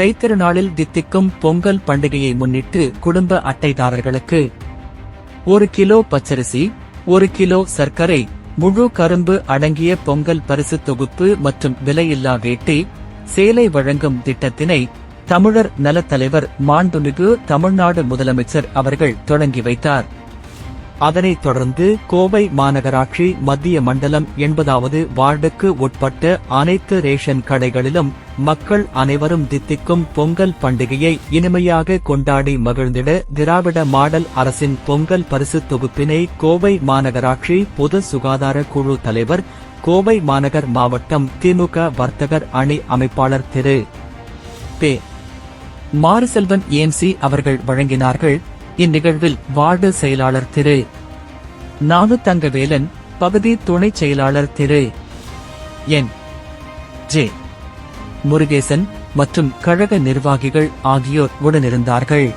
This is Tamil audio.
தைத்திருநாளில் தித்திக்கும் பொங்கல் பண்டிகையை முன்னிட்டு குடும்ப அட்டைதாரர்களுக்கு 1 கிலோ பச்சரிசி, 1 கிலோ சர்க்கரை, முழு கரும்பு அடங்கிய பொங்கல் பரிசு தொகுப்பு மற்றும் விலையில்லா வேட்டி, சேலை வழங்கும் திட்டத்தினை தமிழர் நலத்தலைவர் மாண்புமிகு தமிழ்நாடு முதலமைச்சர் அவர்கள் தொடங்கி வைத்தார். அதனைத் தொடர்ந்து கோவை மாநகராட்சி மத்திய மண்டலம் 80வது வார்டுக்கு உட்பட்ட அனைத்து ரேஷன் கடைகளிலும் மக்கள் அனைவரும் தித்திக்கும் பொங்கல் பண்டிகையை இனிமையாக கொண்டாடி மகிழ்ந்திட திராவிட மாடல் அரசின் பொங்கல் பரிசு தொகுப்பினை கோவை மாநகராட்சி பொது சுகாதார குழு தலைவர், கோவை மாநகர் மாவட்டம் திமுக வர்த்தகர் அணி அமைப்பாளர் திரு பே. மாரிசெல்வன் ஏம்சி அவர்கள் வழங்கினார்கள். இந்நிகழ்வில் வார்டு செயலாளர் திரு நானுதங்கவேலன், பகுதி துணைச் செயலாளர் திரு என். ஜே. முருகேசன் மற்றும் கழக நிர்வாகிகள் ஆகியோர் உடனிருந்தார்கள்.